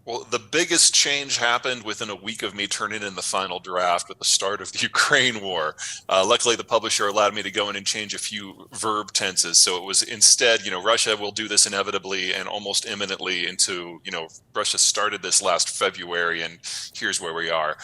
Well, the biggest change happened within a week of me turning in the final draft with the start of the Ukraine war. Luckily, the publisher allowed me to go in and change a few verb tenses. So it was instead, Russia will do this inevitably and almost imminently into, Russia started this last February and here's where we are.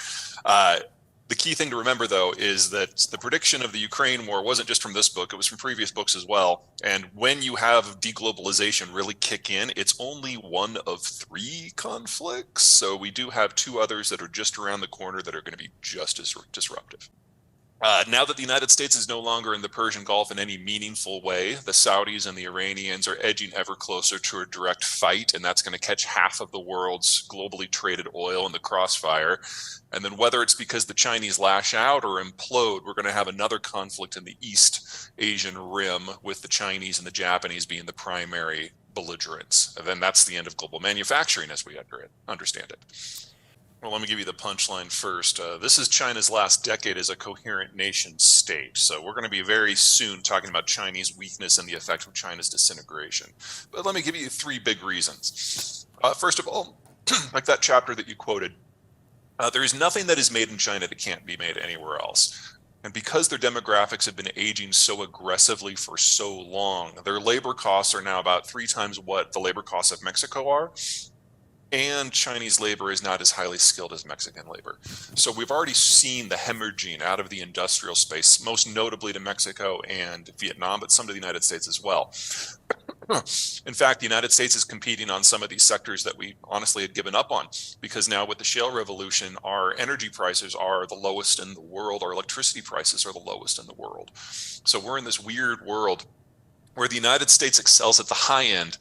Uh, the key thing to remember, though, is that the prediction of the Ukraine war wasn't just from this book, it was from previous books as well. And when you have deglobalization really kick in, it's only one of three conflicts. So we do have two others that are just around the corner that are going to be just as disruptive. Now that the United States is no longer in the Persian Gulf in any meaningful way, the Saudis and the Iranians are edging ever closer to a direct fight, and that's going to catch half of the world's globally traded oil in the crossfire. And then whether it's because the Chinese lash out or implode, we're going to have another conflict in the East Asian Rim with the Chinese and the Japanese being the primary belligerents. And then that's the end of global manufacturing as we understand it. Well, let me give you the punchline first. This is China's last decade as a coherent nation state. So we're going to be very soon talking about Chinese weakness and the effect of China's disintegration. But let me give you three big reasons. First of all, like that chapter that you quoted, there is nothing that is made in China that can't be made anywhere else. And because their demographics have been aging so aggressively for so long, their labor costs are now about 3 times what the labor costs of Mexico are. And Chinese labor is not as highly skilled as Mexican labor. So we've already seen the hemorrhaging out of the industrial space, most notably to Mexico and Vietnam, but some to the United States as well. In fact, the United States is competing on some of these sectors that we honestly had given up on, because now with the shale revolution, our energy prices are the lowest in the world, our electricity prices are the lowest in the world. So we're in this weird world where the United States excels at the high end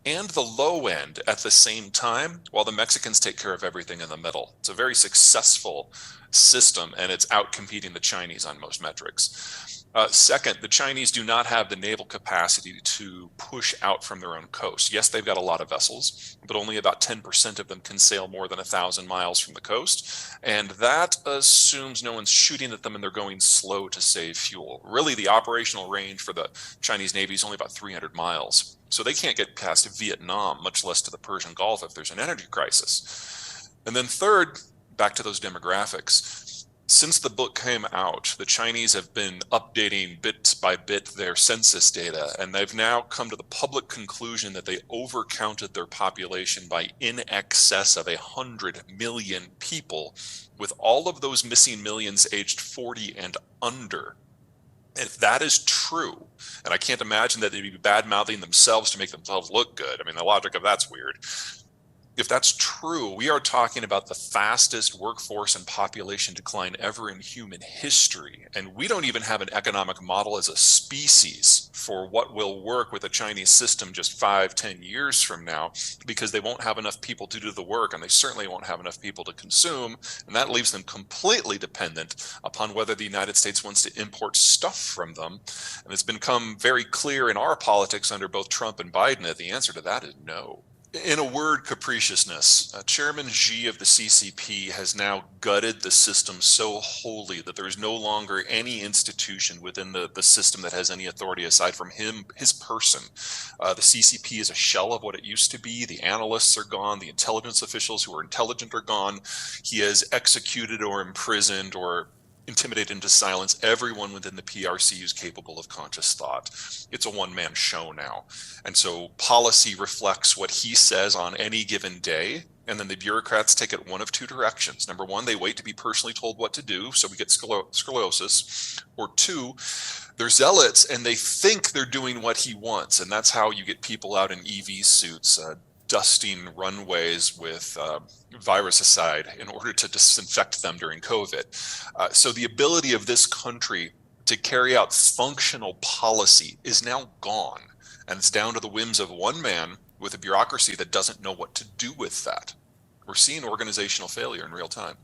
and the low end at the same time, while the Mexicans take care of everything in the middle. It's a very successful system, and it's outcompeting the Chinese on most metrics. Second, the Chinese do not have the naval capacity to push out from their own coast. Yes, they've got a lot of vessels, but only about 10% of them can sail more than 1,000 miles from the coast. And that assumes no one's shooting at them and they're going slow to save fuel. Really, the operational range for the Chinese Navy is only about 300 miles. So they can't get past Vietnam, much less to the Persian Gulf if there's an energy crisis. And then third, back to those demographics. Since the book came out, the Chinese have been updating bit by bit their census data, and they've now come to the public conclusion that they overcounted their population by in excess of 100 million people, with all of those missing millions aged 40 and under. If that is true, and I can't imagine that they'd be bad-mouthing themselves to make themselves look good. I mean, the logic of that's weird. If that's true, we are talking about the fastest workforce and population decline ever in human history. And we don't even have an economic model as a species for what will work with a Chinese system just 5-10 years from now, because they won't have enough people to do the work, and they certainly won't have enough people to consume. And that leaves them completely dependent upon whether the United States wants to import stuff from them. And it's become very clear in our politics under both Trump and Biden that the answer to that is no. In a word, capriciousness. Chairman Xi of the CCP has now gutted the system so wholly that there is no longer any institution within the system that has any authority aside from him, his person. The CCP is a shell of what it used to be. The analysts are gone. The intelligence officials who are intelligent are gone. He has executed or imprisoned or intimidated into silence everyone within the PRC who's capable of conscious thought. It's a one-man show now. And so policy reflects what he says on any given day, and then the bureaucrats take it one of two directions. Number one, they wait to be personally told what to do, so we get scoliosis. Or two, they're zealots and they think they're doing what he wants, and that's how you get people out in EV suits, dusting runways with virusicide in order to disinfect them during COVID. So the ability of this country to carry out functional policy is now gone. And it's down to the whims of one man with a bureaucracy that doesn't know what to do with that. We're seeing organizational failure in real time.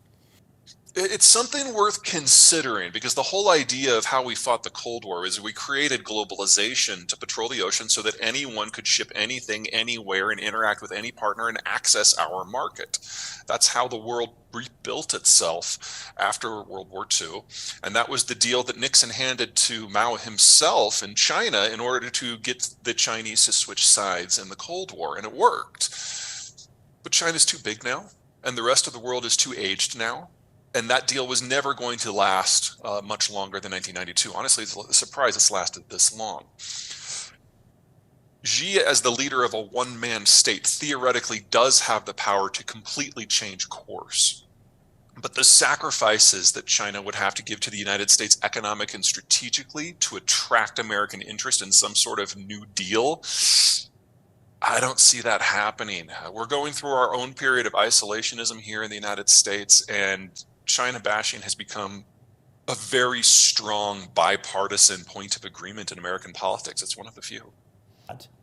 It's something worth considering, because the whole idea of how we fought the Cold War is we created globalization to patrol the ocean so that anyone could ship anything anywhere and interact with any partner and access our market. That's how the world rebuilt itself after World War II. And that was the deal that Nixon handed to Mao himself in China in order to get the Chinese to switch sides in the Cold War. And it worked. But China's too big now, and the rest of the world is too aged now. And that deal was never going to last much longer than 1992. Honestly, it's a surprise it's lasted this long. Xi, as the leader of a one-man state, theoretically does have the power to completely change course. But the sacrifices that China would have to give to the United States economic and strategically to attract American interest in some sort of New Deal, I don't see that happening. We're going through our own period of isolationism here in the United States, and China bashing has become a very strong bipartisan point of agreement in American politics. It's one of the few.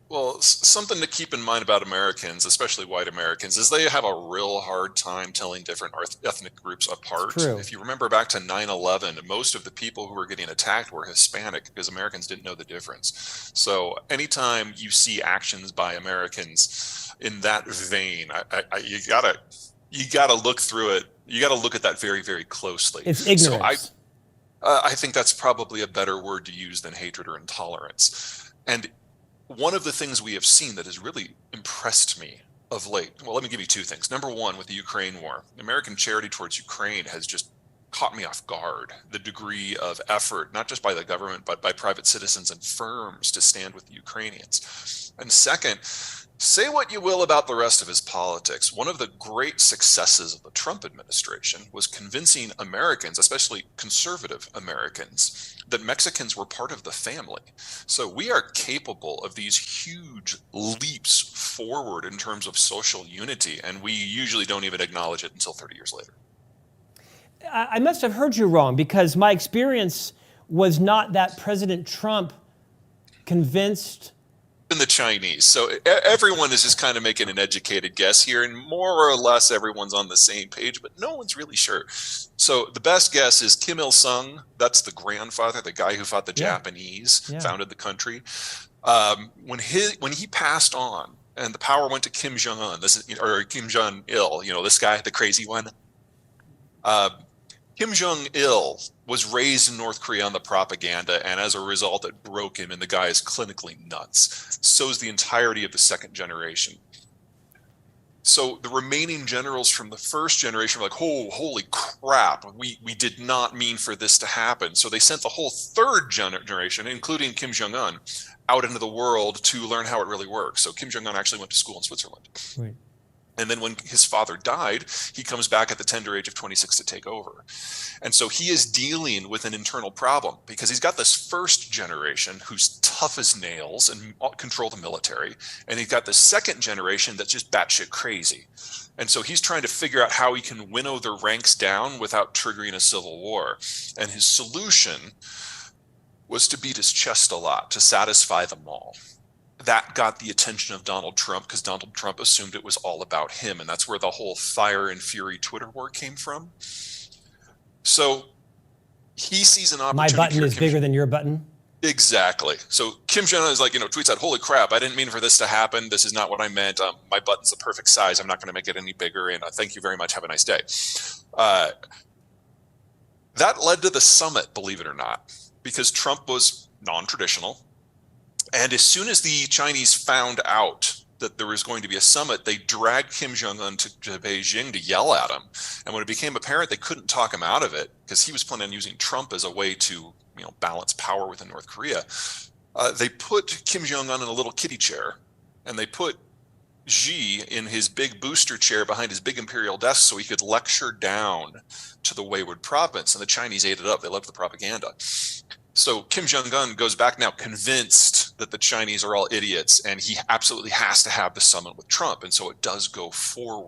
Well, something to keep in mind about Americans, especially white Americans, is they have a real hard time telling different ethnic groups apart. If you remember back to 9/11, most of the people who were getting attacked were Hispanic because Americans didn't know the difference. So anytime you see actions by Americans in that vein, you gotta look through it. You gotta look at that very, very closely. It's ignorance. So I think that's probably a better word to use than hatred or intolerance. And one of the things we have seen that has really impressed me of late, well, let me give you two things. Number one, with the Ukraine war, American charity towards Ukraine has just caught me off guard. The degree of effort, not just by the government, but by private citizens and firms to stand with the Ukrainians. And second, say what you will about the rest of his politics. One of the great successes of the Trump administration was convincing Americans, especially conservative Americans, that Mexicans were part of the family. So we are capable of these huge leaps forward in terms of social unity, and we usually don't even acknowledge it until 30 years later. I must have heard you wrong, because my experience was not that President Trump convinced the Chinese. So everyone is just kind of making an educated guess here, and more or less everyone's on the same page, but no one's really sure. So the best guess is Kim Il-sung. That's the grandfather, the guy who fought the Japanese, founded the country. When he passed on and the power went to Kim Jong-un, or Kim Jong-il, this guy, the crazy one. Kim Jong-il was raised in North Korea on the propaganda, and as a result, it broke him, and the guy is clinically nuts. So is the entirety of the second generation. So the remaining generals from the first generation were like, oh, holy crap, we did not mean for this to happen. So they sent the whole third generation, including Kim Jong-un, out into the world to learn how it really works. So Kim Jong-un actually went to school in Switzerland. Right. And then when his father died, he comes back at the tender age of 26 to take over. And so he is dealing with an internal problem because he's got this first generation who's tough as nails and control the military. And he's got the second generation that's just batshit crazy. And so he's trying to figure out how he can winnow the ranks down without triggering a civil war. And his solution was to beat his chest a lot to satisfy them all. That got the attention of Donald Trump because Donald Trump assumed it was all about him. And that's where the whole fire and fury Twitter war came from. So he sees an opportunity. My button is bigger than your button. Exactly. So Kim Jong-un is like, tweets out, holy crap, I didn't mean for this to happen. This is not what I meant. My button's the perfect size. I'm not going to make it any bigger. And thank you very much. Have a nice day. That led to the summit, believe it or not, because Trump was non-traditional. And as soon as the Chinese found out that there was going to be a summit, they dragged Kim Jong-un to Beijing to yell at him. And when it became apparent they couldn't talk him out of it, because he was planning on using Trump as a way to balance power within North Korea, they put Kim Jong-un in a little kiddie chair, and they put Xi in his big booster chair behind his big imperial desk so he could lecture down to the wayward province. And the Chinese ate it up. They loved the propaganda. So Kim Jong-un goes back now convinced that the Chinese are all idiots, and he absolutely has to have the summit with Trump. And so it does go forward.